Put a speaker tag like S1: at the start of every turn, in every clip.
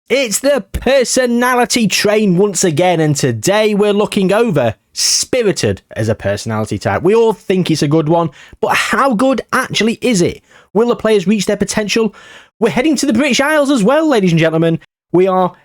S1: It's the personality train once again, and today we're looking over Spirited as a personality type. We all think it's a good one, but how good actually is it? Will the players reach their potential? We're heading to the British Isles as well, ladies and gentlemen. We are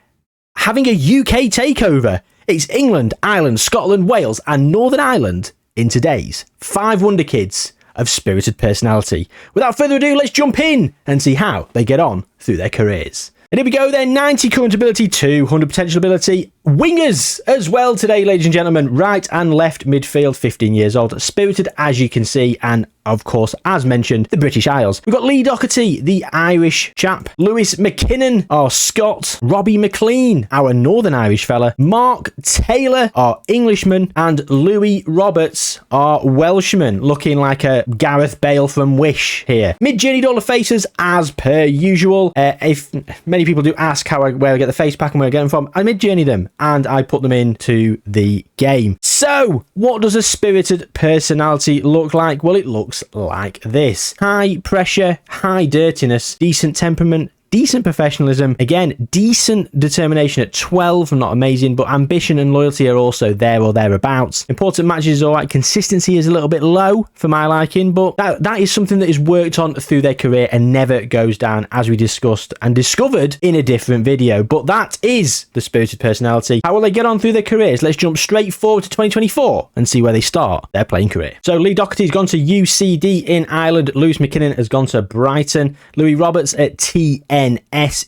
S1: having a UK takeover. It's England, Ireland, Scotland, Wales, and Northern Ireland in today's 5 Wonder Kids of Spirited personality. Without further ado, let's jump in and see how they get on through their careers. And here we go then, 90 current ability, 200 potential ability. Wingers as well today, ladies and gentlemen. Right and left midfield, 15 years old. Spirited, as you can see, and of course, as mentioned, the British Isles. We've got Lee Doherty, the Irish chap. Lewis McKinnon, our Scot. Robbie McLean, our Northern Irish fella. Mark Taylor, our Englishman. And Louis Roberts, our Welshman. Looking like a Gareth Bale from Wish here. Mid-journeyed all the faces as per usual. If many people do ask where I get the face pack and where I get them from, I mid-journey them and I put them into the game. So, what does a Spirited personality look like? Well, it looks like this. High pressure, high dirtiness, decent temperament, decent professionalism, again, decent determination at 12, not amazing, but ambition and loyalty are also there or thereabouts. Important matches is alright, consistency is a little bit low for my liking, but that is something that is worked on through their career and never goes down, as we discussed and discovered in a different video. But that is the Spirited personality. How will they get on through their careers? Let's jump straight forward to 2024 and see where they start their playing career. So Lee Doherty's gone to UCD in Ireland, Lewis McKinnon has gone to Brighton, Louis Roberts at TNS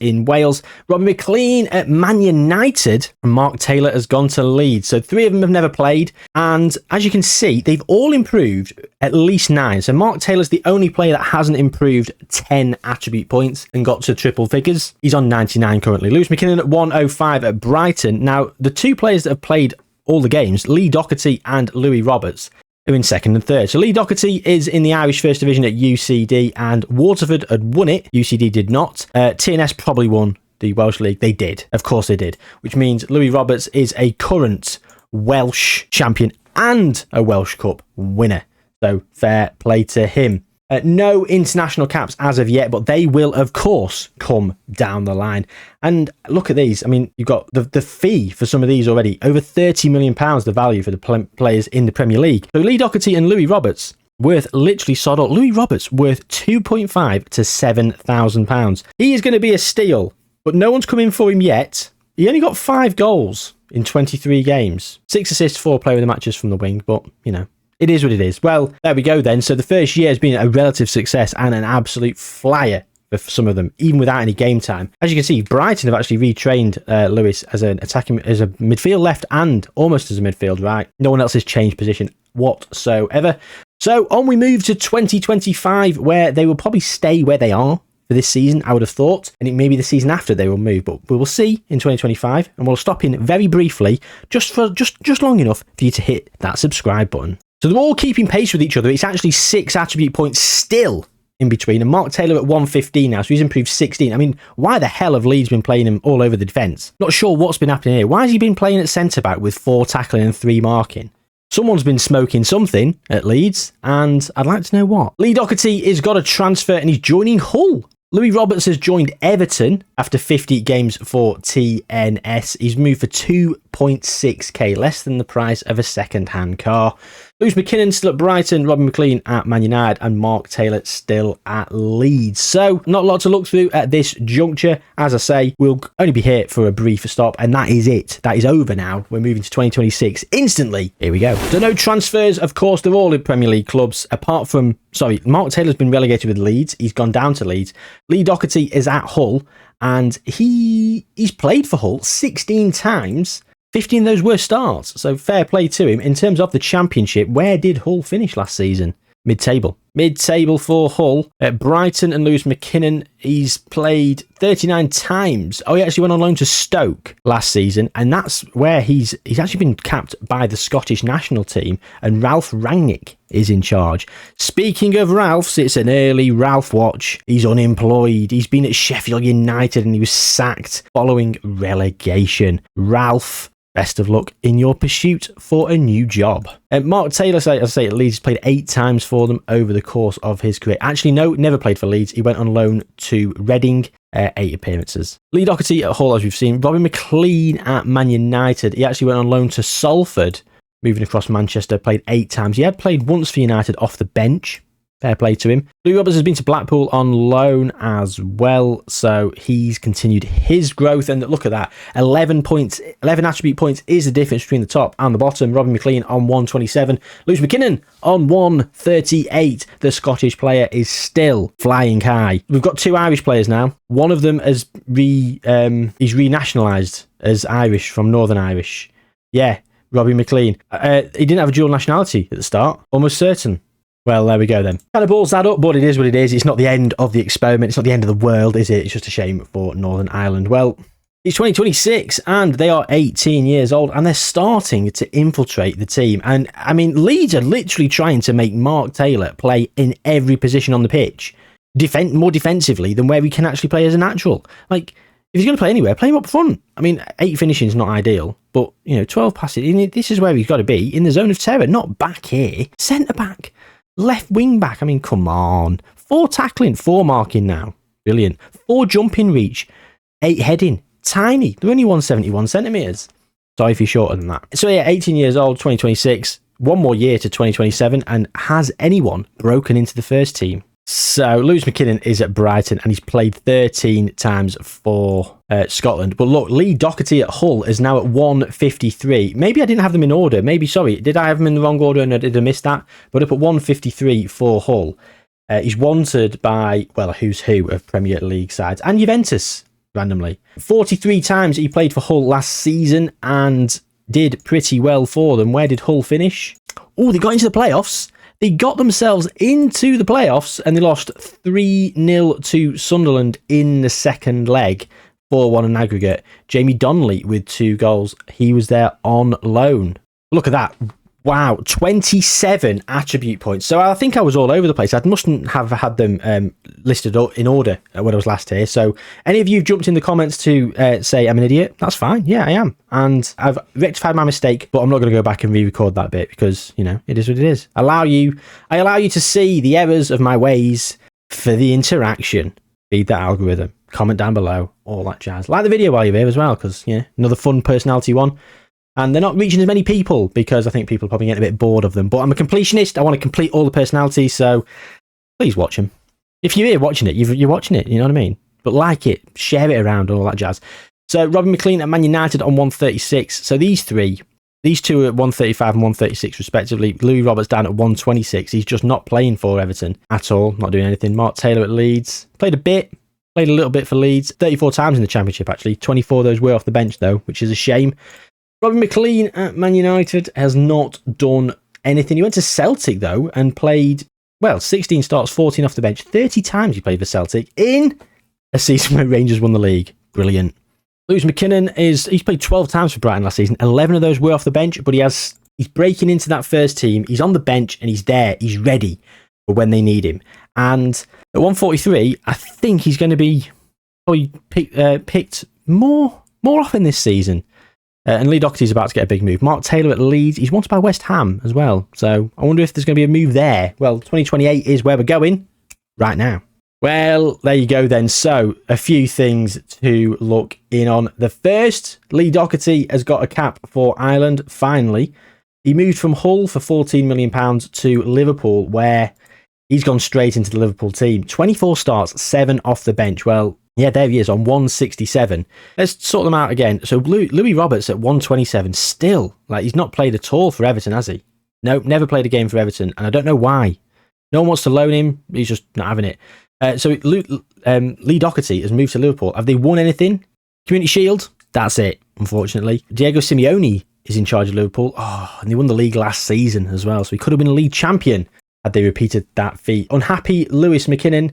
S1: in Wales, Robbie McLean at Man United, and Mark Taylor has gone to Leeds. So 3 of them have never played, and as you can see, they've all improved at least 9. So Mark Taylor's the only player that hasn't improved 10 attribute points and got to triple figures. He's on 99 currently. Lewis McKinnon at 105 at Brighton. Now, the 2 players that have played all the games, Lee Doherty and Louis Roberts, are in 2nd and 3rd. So Lee Doherty is in the Irish First Division at UCD, and Waterford had won it. UCD did not. TNS probably won the Welsh League. They did. Of course they did. Which means Louis Roberts is a current Welsh champion and a Welsh Cup winner. So fair play to him. No international caps as of yet, but they will, of course, come down the line. And look at these. I mean, you've got the fee for some of these already. Over £30 million, the value for the players in the Premier League. So Lee Doherty and Louis Roberts, worth literally sod up. Louis Roberts, worth £2.5 to £7,000. He is going to be a steal, but no one's come in for him yet. He only got 5 goals in 23 games. 6 assists, 4 player of the matches from the wing, but, you know, it is what it is. Well, there we go then. So the first year has been a relative success and an absolute flyer for some of them, even without any game time. As you can see, Brighton have actually retrained Lewis as an attacking, as a midfield left and almost as a midfield right. No one else has changed position whatsoever. So on we move to 2025, where they will probably stay where they are for this season, I would have thought, and it may be the season after they will move, but we will see in 2025, and we'll stop in very briefly, just long enough for you to hit that subscribe button. So they're all keeping pace with each other. It's actually 6 attribute points still in between. And Mark Taylor at 115 now, so he's improved 16. I mean, why the hell have Leeds been playing him all over the defence? Not sure what's been happening here. Why has he been playing at centre-back with 4 tackling and 3 marking? Someone's been smoking something at Leeds, and I'd like to know what. Lee Doherty has got a transfer and he's joining Hull. Louis Roberts has joined Everton after 50 games for TNS. He's moved for 2.6k, less than the price of a second-hand car. Lewis McKinnon still at Brighton, Robbie McLean at Man United, and Mark Taylor still at Leeds. So, not a lot to look through at this juncture. As I say, we'll only be here for a brief stop, and that is it. That is over now. We're moving to 2026 instantly. Here we go. So, no transfers. Of course, they're all in Premier League clubs, apart from, Mark Taylor's been relegated with Leeds. He's gone down to Leeds. Lee Doherty is at Hull, and he's played for Hull 16 times. 15 of those were starts, so fair play to him. In terms of the Championship, where did Hull finish last season? Mid-table. Mid-table for Hull. At Brighton and Lewis McKinnon, he's played 39 times. Oh, he actually went on loan to Stoke last season, and that's where he's actually been capped by the Scottish national team, and Ralph Rangnick is in charge. Speaking of Ralphs, it's an early Ralph watch. He's unemployed. He's been at Sheffield United and he was sacked following relegation. Ralph, best of luck in your pursuit for a new job. Mark Taylor, as I say, at Leeds, played 8 times for them over the course of his career. Actually, no, never played for Leeds. He went on loan to Reading 8 appearances. Lee Doherty at Hull, as we've seen. Robbie McLean at Man United. He actually went on loan to Salford, moving across Manchester, played 8 times. He had played once for United off the bench. Fair play to him. Louis Roberts has been to Blackpool on loan as well, so he's continued his growth. And look at that, 11 points, 11 attribute points is the difference between the top and the bottom. Robbie McLean on 127, Lewis McKinnon on 138. The Scottish player is still flying high. We've got 2 Irish players now. One of them has he's renationalised as Irish from Northern Irish. Yeah, Robbie McLean. He didn't have a dual nationality at the start, almost certain. Well, there we go then. Kind of balls that up, but it is what it is. It's not the end of the experiment. It's not the end of the world, is it? It's just a shame for Northern Ireland. Well, it's 2026 and they are 18 years old and they're starting to infiltrate the team. And I mean, Leeds are literally trying to make Mark Taylor play in every position on the pitch, more defensively than where he can actually play as a natural. Like, if he's going to play anywhere, play him up front. I mean, 8 finishing is not ideal, but, 12 passes. This is where he's got to be, in the zone of terror, not back here. Centre back. Left wing back, I mean, come on. 4 tackling, 4 marking now. Brilliant. 4 jumping reach, 8 heading. Tiny. They're only 171 centimetres. Sorry if you're shorter than that. So yeah, 18 years old, 2026. 1 more year to 2027. And has anyone broken into the first team? So Lewis McKinnon is at Brighton and he's played 13 times for Scotland. But look, Lee Doherty at Hull is now at 153. Maybe I didn't have them in order. Did I have them in the wrong order and did I miss that? But up at 153 for Hull. He's wanted by, well, a who's who of Premier League sides and Juventus, randomly. 43 times he played for Hull last season and did pretty well for them. Where did Hull finish? Oh, they got into the playoffs. They got themselves into the playoffs and they lost 3-0 to Sunderland in the second leg, 4-1 in aggregate. Jamie Donnelly with 2 goals. He was there on loan. Look at that. Wow, 27 attribute points. So I think I was all over the place. I mustn't have had them listed in order when I was last here. So any of you jumped in the comments to say I'm an idiot, that's fine. Yeah, I am. And I've rectified my mistake, but I'm not going to go back and re-record that bit because, it is what it is. I allow you to see the errors of my ways for the interaction. Feed that algorithm. Comment down below. All that jazz. Like the video while you're here as well because, another fun personality one. And they're not reaching as many people because I think people are probably getting a bit bored of them. But I'm a completionist. I want to complete all the personalities. So please watch them. If you're here watching it, you're watching it. You know what I mean? But like it, share it around, all that jazz. So Robbie McLean at Man United on 136. So these two are at 135 and 136 respectively. Louis Roberts down at 126. He's just not playing for Everton at all. Not doing anything. Mark Taylor at Leeds. Played a little bit for Leeds. 34 times in the Championship actually. 24 of those were off the bench though, which is a shame. Robbie McLean at Man United has not done anything. He went to Celtic, though, and played, 16 starts, 14 off the bench. 30 times he played for Celtic in a season where Rangers won the league. Brilliant. Lewis McKinnon he's played 12 times for Brighton last season. 11 of those were off the bench, but he's breaking into that first team. He's on the bench and he's there. He's ready for when they need him. And at 143, I think he's going to be probably picked more often this season. And Lee Doherty's about to get a big move. Mark Taylor at Leeds. He's wanted by West Ham as well. So I wonder if there's going to be a move there. Well, 2028 is where we're going right now. Well, there you go then. So a few things to look in on. The first, Lee Doherty has got a cap for Ireland, finally. He moved from Hull for £14 million to Liverpool, where he's gone straight into the Liverpool team. 24 starts, 7 off the bench. Well, yeah, there he is on 167. Let's sort them out again. So Louis Roberts at 127. Still, he's not played at all for Everton, has he? No, never played a game for Everton. And I don't know why. No one wants to loan him. He's just not having it. So Lee Doherty has moved to Liverpool. Have they won anything? Community Shield? That's it, unfortunately. Diego Simeone is in charge of Liverpool. Oh, and they won the league last season as well. So he could have been a league champion had they repeated that feat. Unhappy Lewis McKinnon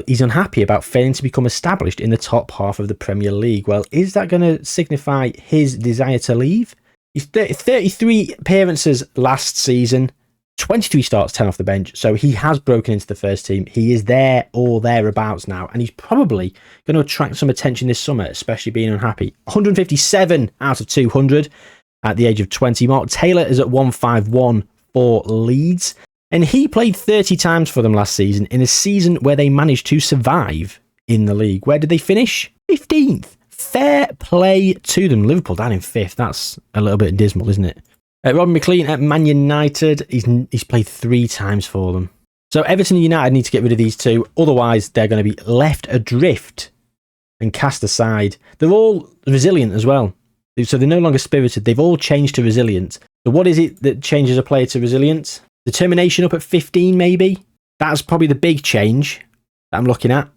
S1: he's unhappy about failing to become established in the top half of the Premier League. Well, is that going to signify his desire to leave? He's 33 appearances last season, 23 starts, 10 off the bench. So he has broken into the first team. He is there or thereabouts now, and he's probably going to attract some attention this summer, especially being unhappy. 157 out of 200 at the age of 20. Mark Taylor is at 151 for Leeds. And he played 30 times for them last season in a season where they managed to survive in the league. Where did they finish? 15th. Fair play to them. Liverpool down in 5th. That's a little bit dismal, isn't it? Robin McLean at Man United. He's played 3 times for them. So Everton and United need to get rid of these two. Otherwise, they're going to be left adrift and cast aside. They're all resilient as well. So they're no longer spirited. They've all changed to resilient. So what is it that changes a player to resilient? Determination up at 15, maybe? That's probably the big change that I'm looking at.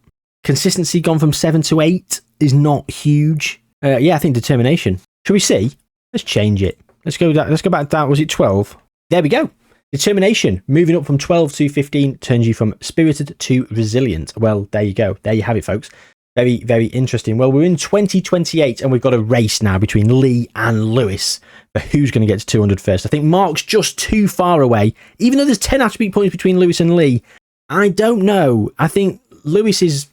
S1: Consistency gone from 7 to 8 is not huge. I think determination. Shall we see? Let's change it. Let's go back down. Was it 12? There we go. Determination. Moving up from 12 to 15 turns you from spirited to resilient. Well, there you go. There you have it, folks. Very, very interesting. Well, we're in 2028 and we've got a race now between Lee and Lewis for who's going to get to 200 first. I think Mark's just too far away. Even though there's 10 attribute points between Lewis and Lee, I don't know. I think Lewis is,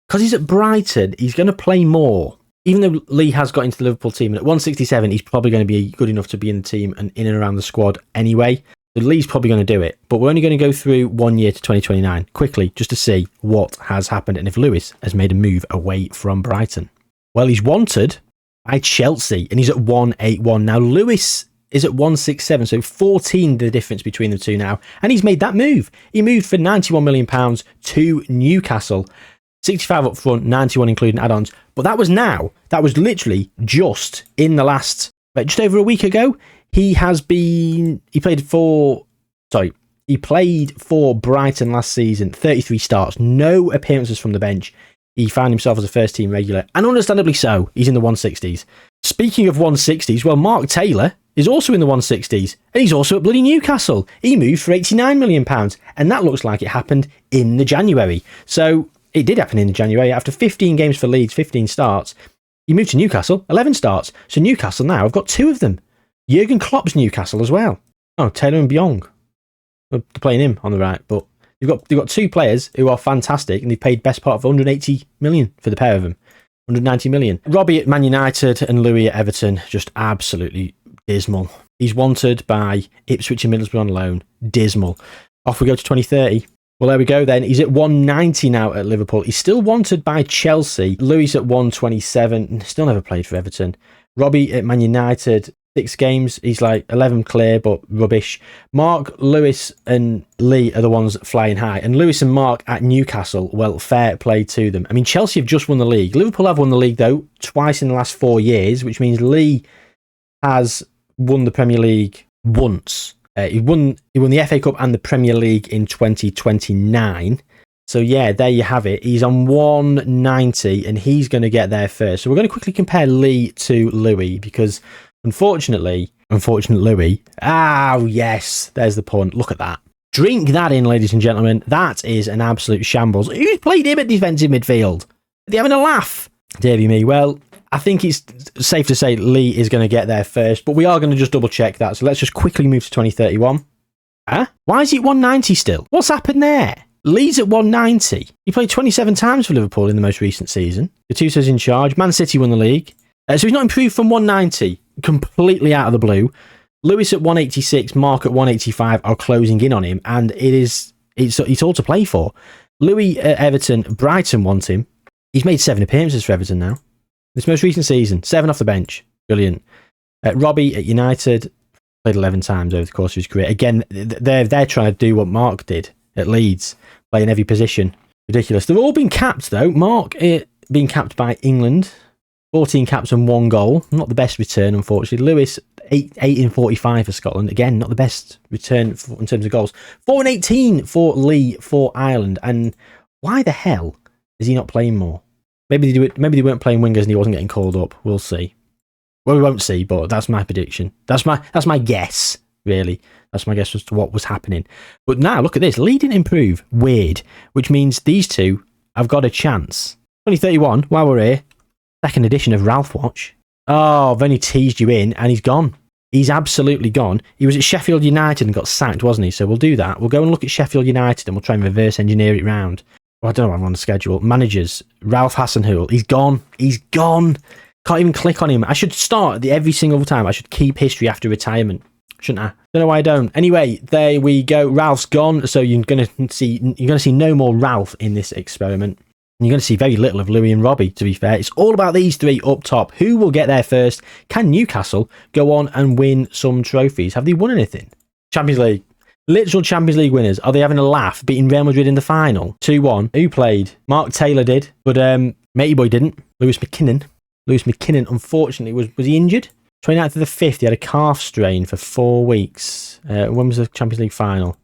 S1: because he's at Brighton, he's going to play more. Even though Lee has got into the Liverpool team, and at 167, he's probably going to be good enough to be in the team and in and around the squad anyway. So Lee's probably going to do it. But we're only going to go through 1 year to 2029 quickly just to see what has happened and if Lewis has made a move away from Brighton. Well, he's wanted by Chelsea and he's at 181. Now, Lewis is at 167, so 14 the difference between the two now. And he's made that move. He moved for £91 million to Newcastle. 65 up front, 91 including add-ons. But that was now. That was literally just in the last, just over a week ago. He played for Brighton last season, 33 starts, no appearances from the bench. He found himself as a first team regular, and understandably so, he's in the 160s. Speaking of 160s, well, Mark Taylor is also in the 160s, and he's also at bloody Newcastle. He moved for £89 million, and that looks like it happened in the January. So it did happen in January. After 15 games for Leeds, 15 starts, he moved to Newcastle, 11 starts. So Newcastle now have got 2 of them. Jurgen Klopp's Newcastle as well. Oh, Taylor and Byong. They're playing him on the right, but they've got 2 players who are fantastic, and they've paid best part of 180 million for the pair of them. 190 million. Robbie at Man United and Louis at Everton, just absolutely dismal. He's wanted by Ipswich and Middlesbrough on loan. Dismal. Off we go to 2030. Well, there we go then. He's at 190 now at Liverpool. He's still wanted by Chelsea. Louis at 127. Still never played for Everton. Robbie at Man United, 6 games. He's like 11 clear, but rubbish. Mark, Lewis and Lee are the ones flying high. And Lewis and Mark at Newcastle, well, fair play to them. I mean, Chelsea have just won the league. Liverpool have won the league, though, twice in the last 4 years, which means Lee has won the Premier League once. He won the FA Cup and the Premier League in 2029. So yeah, there you have it. He's on 190 and he's going to get there first. So we're going to quickly compare Lee to Louis because unfortunate Louis. Oh yes, there's the pun. Look at that. Drink that in, ladies and gentlemen. That is an absolute shambles. Who's played him at defensive midfield? Are they having a laugh? Dear me. Well, I think it's safe to say Lee is going to get there first, but we are going to just double check that. So let's just quickly move to 2031. Huh? Why is he at 190 still? What's happened there? Lee's at 190. He played 27 times for Liverpool in the most recent season. Gattuso's in charge. Man City won the league. So he's not improved from 190, completely out of the blue. Lewis at 186, Mark at 185 are closing in on him, and it's all to play for. Louis at Everton, Brighton want him. He's made 7 appearances for Everton now. This most recent season, 7 off the bench. Brilliant. Robbie at United, played 11 times over the course of his career. Again, they're trying to do what Mark did at Leeds, playing every position. Ridiculous. They've all been capped, though. Mark being capped by England, 14 caps and 1 goal. Not the best return, unfortunately. Lewis, 8 in 45 for Scotland. Again, not the best return in terms of goals. 4 in 18 for Lee for Ireland. And why the hell is he not playing more? Maybe they weren't playing wingers and he wasn't getting called up. We'll see. Well, we won't see, but that's my prediction. That's my guess, really. That's my guess as to what was happening. But now, look at this. Lee didn't improve. Weird. Which means these two have got a chance. 2031, while we're here, second edition of Ralph Watch. Oh, I've only teased you in, and he's gone. He's absolutely gone. He was at Sheffield United and got sacked, wasn't he? So we'll do that. We'll go and look at Sheffield United and we'll try and reverse engineer it round. Well, I don't know what I'm on the schedule. Managers, Ralph Hasenhüttl. He's gone. He's gone. Can't even click on him. I should start every single time. I should keep history after retirement. Shouldn't I? Don't know why I don't. Anyway, there we go. Ralph's gone. So you're gonna see no more Ralph in this experiment. And you're going to see very little of Louis and Robbie, to be fair. It's all about these three up top. Who will get there first? Can Newcastle go on and win some trophies? Have they won anything? Champions League. Literal Champions League winners. Are they having a laugh beating Real Madrid in the final? 2-1. Who played? Mark Taylor did, but Matey Boy didn't. Lewis McKinnon. Unfortunately, was he injured? 29th of the 5th, he had a calf strain for 4 weeks. When was the Champions League final?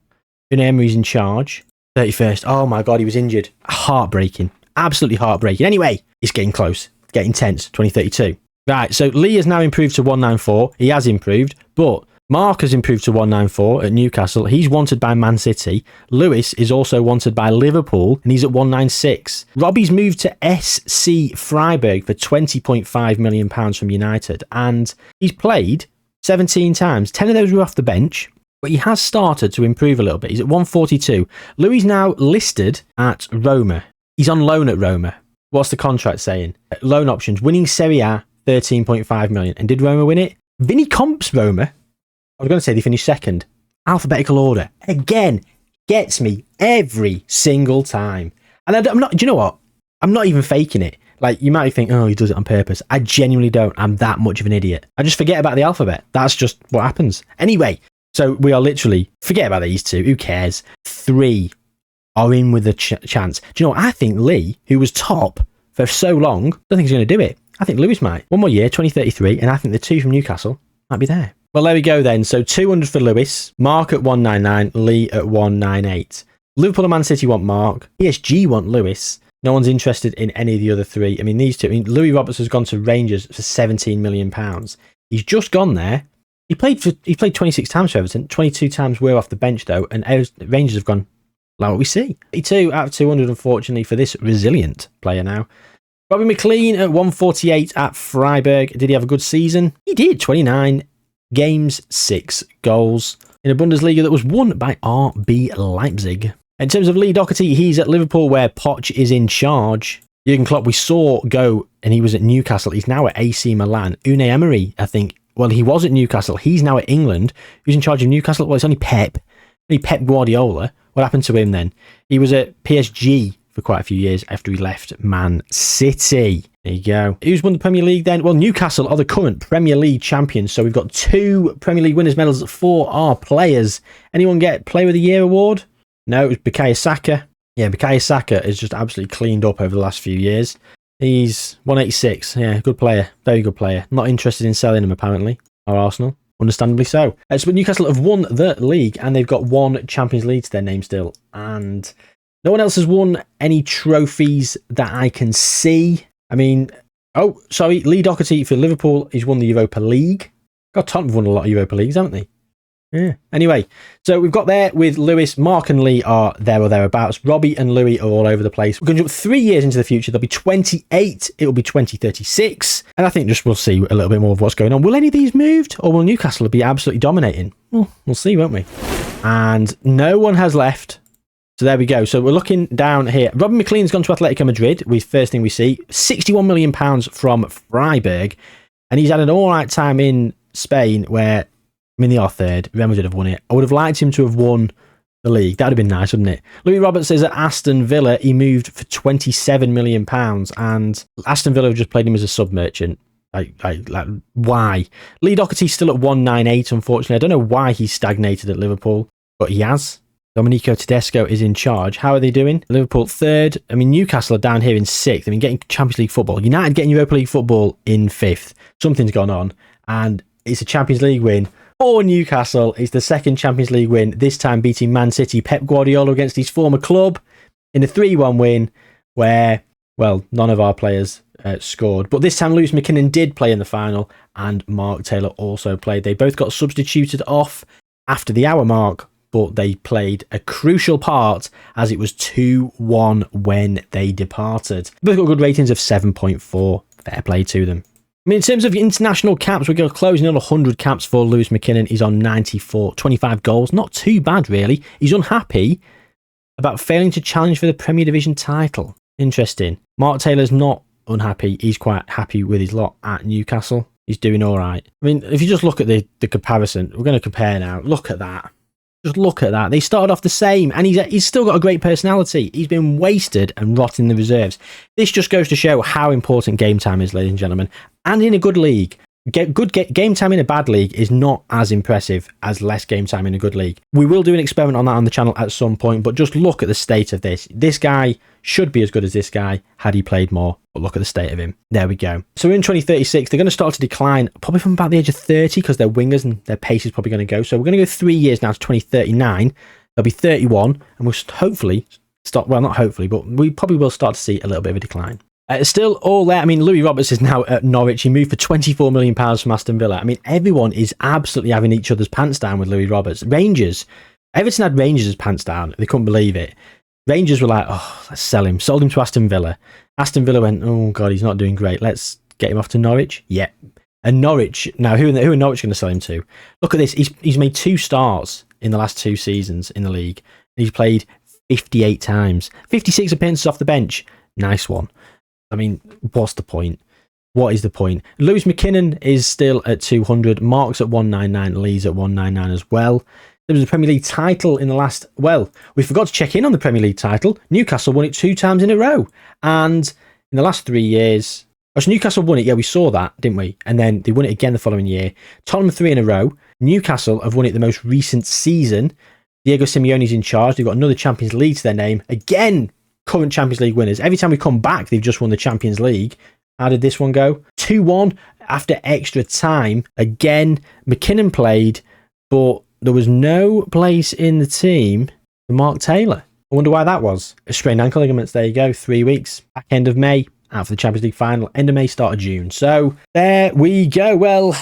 S1: Unai Emery's in charge. 31st. Oh my God, he was injured. Heartbreaking. Absolutely heartbreaking. Anyway, it's getting close. It's getting tense. 2032. Right, so Lee has now improved to 194. He has improved, but Mark has improved to 194 at Newcastle. He's wanted by Man City. Lewis is also wanted by Liverpool, and he's at 196. Robbie's moved to SC Freiburg for £20.5 million from United, and he's played 17 times. 10 of those were off the bench, but he has started to improve a little bit. He's at 142. Louis now listed at Roma. He's on loan at Roma. What's the contract saying? Loan options. Winning Serie A, 13.5 million. And did Roma win it? Vinny Comp's Roma. I was going to say they finished second. Alphabetical order. Again, gets me every single time. And I'm not, do you know what? I'm not even faking it. Like, you might think, oh, he does it on purpose. I genuinely don't. I'm that much of an idiot. I just forget about the alphabet. That's just what happens. Anyway, so we are literally, forget about these two. Who cares? 3 are in with a chance. Do you know what? I think Lee, who was top for so long, I don't think he's going to do it. I think Lewis might. One more year, 2033, and I think the 2 from Newcastle might be there. Well, there we go then. So 200 for Lewis, Mark at 199, Lee at 198. Liverpool and Man City want Mark. PSG want Lewis. No one's interested in any of the other 3. I mean, these 2. I mean, Louis Roberts has gone to Rangers for £17 million. He's just gone there. He played 26 times for Everton. 22 times were off the bench though, and Rangers have gone like what we see. 82 out of 200, unfortunately, for this resilient player now. Robbie McLean at 148 at Freiburg. Did he have a good season? He did. 29 games, 6 goals in a Bundesliga that was won by RB Leipzig. In terms of Lee Doherty, he's at Liverpool where Poch is in charge. Jurgen Klopp we saw go, and he was at Newcastle. He's now at AC Milan. Unai Emery, I think, well, he was at Newcastle. He's now at England. Who's in charge of Newcastle? Well, it's only Pep Guardiola. What happened to him then? He was at PSG for quite a few years after he left Man City. There you go. Who's won the Premier League then? Well, Newcastle are the current Premier League champions. So we've got 2 Premier League winners' medals for our players. Anyone get Player of the Year award? No, it was Bukayo Saka. Yeah, Bukayo Saka has just absolutely cleaned up over the last few years. He's 186. Yeah, good player. Very good player. Not interested in selling him, apparently. Or Arsenal. Understandably so. So Newcastle have won the league, and they've got 1 Champions League to their name still. And no one else has won any trophies that I can see. I mean, Lee Doherty for Liverpool, he's won the Europa League. God, Tottenham have won a lot of Europa Leagues, haven't they? Yeah. Anyway, so we've got there with Lewis. Mark and Lee are there or thereabouts. Robbie and Louis are all over the place. We're going to jump 3 years into the future. They'll be 28. It'll be 2036. And I think just we'll see a little bit more of what's going on. Will any of these moved, or will Newcastle be absolutely dominating? Well, we'll see, won't we? And no one has left. So there we go. So we're looking down here. Robbie McLean's gone to Atletico Madrid. First thing we see, £61 million from Freiburg. And he's had an all right time in Spain where, I mean, they are third. Real Madrid have won it. I would have liked him to have won the league. That would have been nice, wouldn't it? Louis Roberts says at Aston Villa, he moved for £27 million. And Aston Villa have just played him as a sub-merchant. Like, why? Lee Doherty's still at 198, unfortunately. I don't know why he's stagnated at Liverpool, but he has. Domenico Tedesco is in charge. How are they doing? Liverpool third. I mean, Newcastle are down here in 6th. I mean, getting Champions League football. United getting Europa League football in 5th. Something's gone on. And it's a Champions League win for Newcastle. It's the 2nd Champions League win, this time beating Man City. Pep Guardiola against his former club in a 3-1 win where, well, none of our players scored. But this time Lewis McKinnon did play in the final, and Mark Taylor also played. They both got substituted off after the hour mark, but they played a crucial part as it was 2-1 when they departed. Both got good ratings of 7.4. Fair play to them. I mean, in terms of international caps, we're closing on 100 caps for Lewis McKinnon. He's on 94, 25 goals. Not too bad, really. He's unhappy about failing to challenge for the Premier Division title. Interesting. Mark Taylor's not unhappy. He's quite happy with his lot at Newcastle. He's doing all right. I mean, if you just look at the comparison, we're going to compare now. Look at that. Just look at that. They started off the same, and he's still got a great personality. He's been wasted and rotting in the reserves. This just goes to show how important game time is, ladies and gentlemen, and in a good league. Game time in a bad league is not as impressive as less game time in a good league. We will do an experiment on that on the channel at some point, but just look at the state of this. This guy should be as good as this guy had he played more, but look at the state of him. There we go. So we're in 2036. They're going to start to decline probably from about the age of 30 because they're wingers and their pace is probably going to go. So we're going to go 3 years now to 2039. They'll be 31, and we'll hopefully start, well, not hopefully, but we probably will start to see a little bit of a decline. Still all there. I mean, Louis Roberts is now at Norwich. He moved for £24 million from Aston Villa. I mean, everyone is absolutely having each other's pants down with Louis Roberts. Rangers, Everton had Rangers' pants down. They couldn't believe it. Rangers were like, oh, let's sell him. Sold him to Aston Villa. Aston Villa went, oh, God, he's not doing great. Let's get him off to Norwich. Yeah. And Norwich, now who are Norwich going to sell him to? Look at this. He's made 2 starts in the last 2 seasons in the league. He's played 58 times. 56 appearances off the bench. Nice one. I mean, what's the point? What is the point? Lewis McKinnon is still at 200. Mark's at 199. Lee's at 199 as well. There was a Premier League title in the last... Well, we forgot to check in on the Premier League title. Newcastle won it 2 times in a row. And in the last 3 years... Oh, so Newcastle won it. Yeah, we saw that, didn't we? And then they won it again the following year. Tottenham 3 in a row. Newcastle have won it the most recent season. Diego Simeone's in charge. They've got another Champions League to their name. Again, current Champions League winners. Every time we come back, they've just won the Champions League. How did this one go? 2-1 after extra time. Again, McKinnon played, but there was no place in the team for Mark Taylor. I wonder why that was. A sprained ankle ligaments. There you go. 3 weeks. Back end of May. Out for the Champions League final. End of May, start of June. So there we go. Well,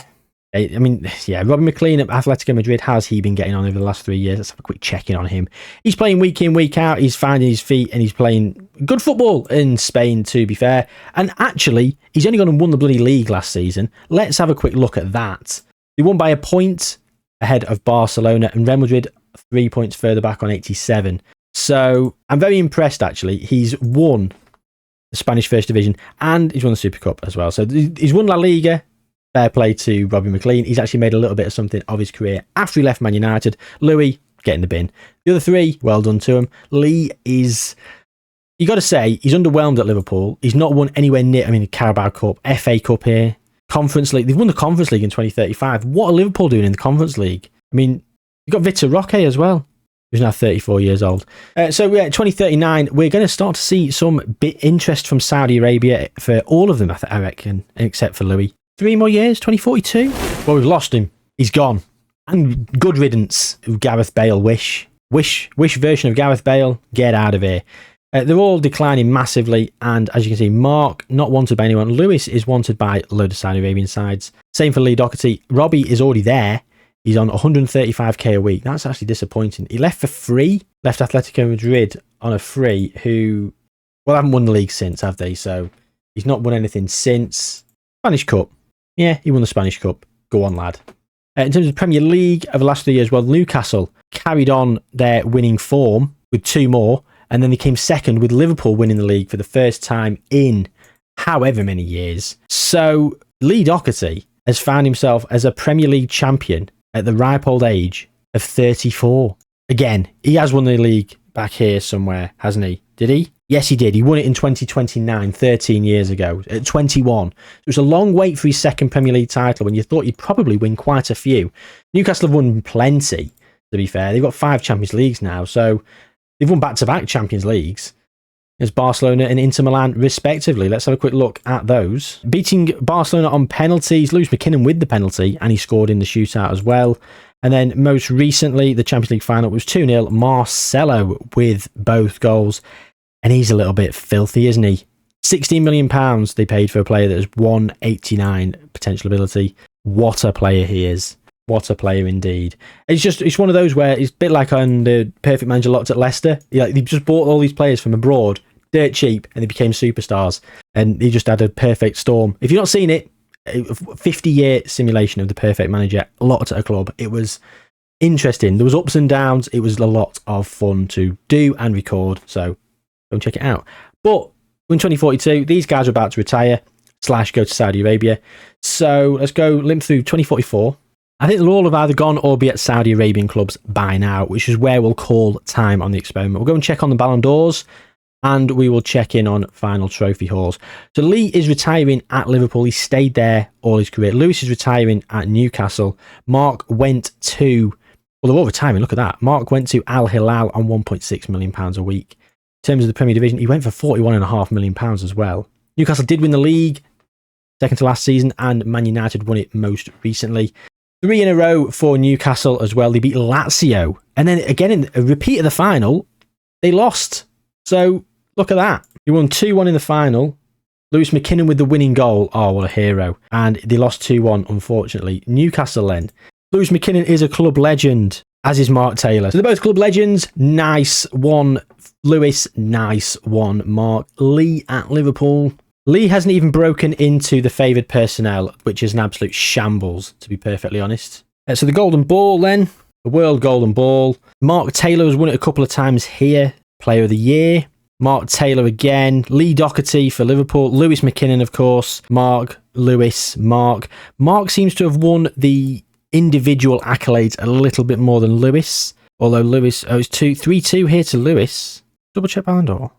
S1: I mean, yeah, Robbie McLean at Atletico Madrid, how's he been getting on over the last 3 years? Let's have a quick check-in on him. He's playing week in, week out. He's finding his feet and he's playing good football in Spain, to be fair. And actually, he's only gone and won the bloody league last season. Let's have a quick look at that. He won by a point ahead of Barcelona and Real Madrid 3 points further back on 87. So I'm very impressed, actually. He's won the Spanish First Division and he's won the Super Cup as well. So he's won La Liga. Fair play to Robbie McLean. He's actually made a little bit of something of his career after he left Man United. Louis, get in the bin. The other 3, well done to him. Lee is, you got to say, he's underwhelmed at Liverpool. He's not won anywhere near, I mean, the Carabao Cup, FA Cup here, Conference League. They've won the Conference League in 2035. What are Liverpool doing in the Conference League? I mean, you've got Vitor Roque as well, who's now 34 years old. So yeah, 2039, we're going to start to see some bit interest from Saudi Arabia for all of them, I reckon, except for Louis. 3 more years, 2042. Well, we've lost him. He's gone. And good riddance of Gareth Bale. Wish version of Gareth Bale. Get out of here. They're all declining massively. And as you can see, Mark, not wanted by anyone. Lewis is wanted by a load of Saudi Arabian sides. Same for Lee Doherty. Robbie is already there. He's on 135k a week. That's actually disappointing. He left for free. Left Atletico Madrid on a free, who, well, haven't won the league since, have they? So he's not won anything since. Spanish Cup. Yeah, he won the Spanish Cup. Go on, lad. In terms of Premier League over the last 3 years, well, Newcastle carried on their winning form with 2 more, and then they came second with Liverpool winning the league for the first time in however many years. So Lee Doherty has found himself as a Premier League champion at the ripe old age of 34. Again, he has won the league back here somewhere, hasn't he? Did he? Yes, he did. He won it in 2029, 13 years ago, at 21. It was a long wait for his second Premier League title when you thought he'd probably win quite a few. Newcastle have won plenty, to be fair. They've got 5 Champions Leagues now, so they've won back-to-back Champions Leagues. There's Barcelona and Inter Milan, respectively. Let's have a quick look at those. Beating Barcelona on penalties. Lewis McKinnon with the penalty, and he scored in the shootout as well. And then most recently, the Champions League final was 2-0. Marcelo with both goals. And he's a little bit filthy, isn't he? £16 million they paid for a player that has 189 potential ability. What a player he is. What a player indeed. It's one of those where it's a bit like on the Perfect Manager lots at Leicester. They just bought all these players from abroad, dirt cheap, and they became superstars. And he just had a perfect storm. If you've not seen it, a 50-year simulation of the Perfect Manager, lots at a club. It was interesting. There was ups and downs. It was a lot of fun to do and record. So go and check it out. But in 2042, these guys are about to retire / go to Saudi Arabia. So let's go limp through 2044. I think they'll all have either gone or be at Saudi Arabian clubs by now, which is where we'll call time on the experiment. We'll go and check on the Ballon d'Ors, and we will check in on final trophy hauls. So Lee is retiring at Liverpool. He stayed there all his career. Lewis is retiring at Newcastle. Mark went to, well, they're all retiring. Look at that. Mark went to Al Hilal on £1.6 million a week. In terms of the Premier Division, he went for £41.5 million as well. Newcastle did win the league, second to last season, and Man United won it most recently. 3 in a row for Newcastle as well. They beat Lazio. And then again, in a repeat of the final, they lost. So look at that. They won 2-1 in the final. Lewis McKinnon with the winning goal. Oh, what a hero. And they lost 2-1, unfortunately. Newcastle then. Lewis McKinnon is a club legend, as is Mark Taylor. So they're both club legends. Nice one, Lewis. Nice one, Mark. Lee at Liverpool. Lee hasn't even broken into the favoured personnel, which is an absolute shambles, to be perfectly honest. So the Golden Ball then, the World Golden Ball. Mark Taylor has won it a couple of times here, Player of the Year. Mark Taylor again. Lee Doherty for Liverpool. Lewis McKinnon, of course. Mark, Lewis, Mark. Mark seems to have won the individual accolades a little bit more than Lewis. Although Lewis, it's 3-2 here to Lewis. Double check Ballon d'Or.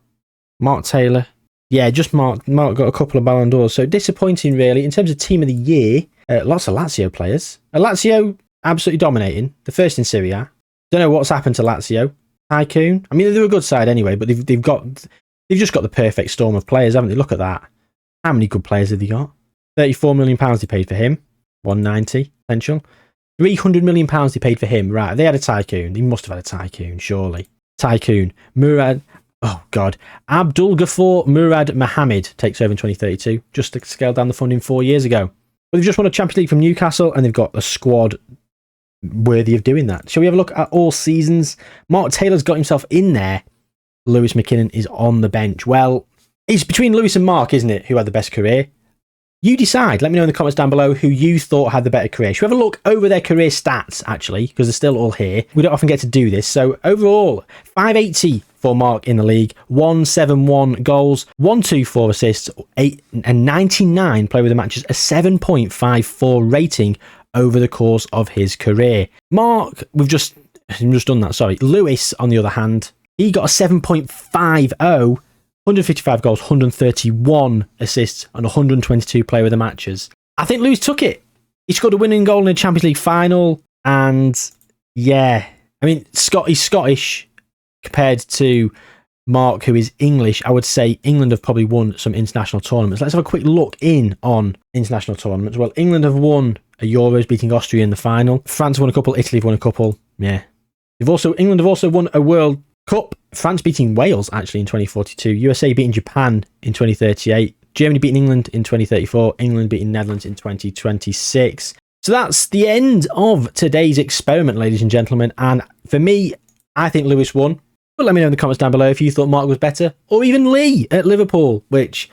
S1: Mark Taylor. Yeah, just Mark. Mark got a couple of Ballon d'Ors. So disappointing, really. In terms of Team of the Year, lots of Lazio players. Lazio absolutely dominating. The first in Serie A. Don't know what's happened to Lazio. Tycoon. I mean, they're a good side anyway, but they've just got the perfect storm of players, haven't they? Look at that. How many good players have they got? £34 million they paid for him. 190 potential. £300 million they paid for him. Right, they had a Tycoon. They must have had a Tycoon, surely. Tycoon. Murad. Oh, God. Abdul Ghaffar Murad Mohammed takes over in 2032, just to scale down the funding 4 years ago. But they've just won a Champions League from Newcastle, and they've got a squad worthy of doing that. Shall we have a look at all seasons? Mark Taylor's got himself in there. Lewis McKinnon is on the bench. Well, it's between Lewis and Mark, isn't it, who had the best career? You decide. Let me know in the comments down below who you thought had the better career. Should we have a look over their career stats, actually, because they're still all here. We don't often get to do this. So overall, 580 for Mark in the league, 171 goals, 124 assists, 8 and 99 play with the matches, a 7.54 rating over the course of his career. Mark, we've just done that, sorry. Lewis, on the other hand, he got a 7.50, 155 goals, 131 assists, and 122 play with the matches. I think Lewis took it. He scored a winning goal in the Champions League final, and yeah, I mean, he's Scottish compared to Mark, who is English. I would say England have probably won some international tournaments. Let's have a quick look in on international tournaments. Well, England have won a Euros, beating Austria in the final. France won a couple. Italy have won a couple. Yeah. England have also won a World Cup. France beating Wales, actually, in 2042. USA beating Japan in 2038. Germany beating England in 2034. England beating Netherlands in 2026. So that's the end of today's experiment, ladies and gentlemen. And for me, I think Lewis won. But let me know in the comments down below if you thought Mark was better, or even Lee at Liverpool, which,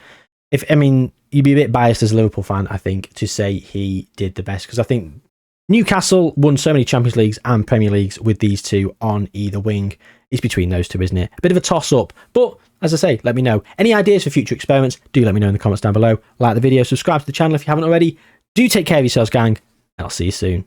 S1: you'd be a bit biased as a Liverpool fan, I think, to say he did the best, because I think Newcastle won so many Champions Leagues and Premier Leagues with these two on either wing. It's between those two, isn't it? A bit of a toss-up, but as I say, let me know. Any ideas for future experiments, do let me know in the comments down below. Like the video, subscribe to the channel if you haven't already. Do take care of yourselves, gang, and I'll see you soon.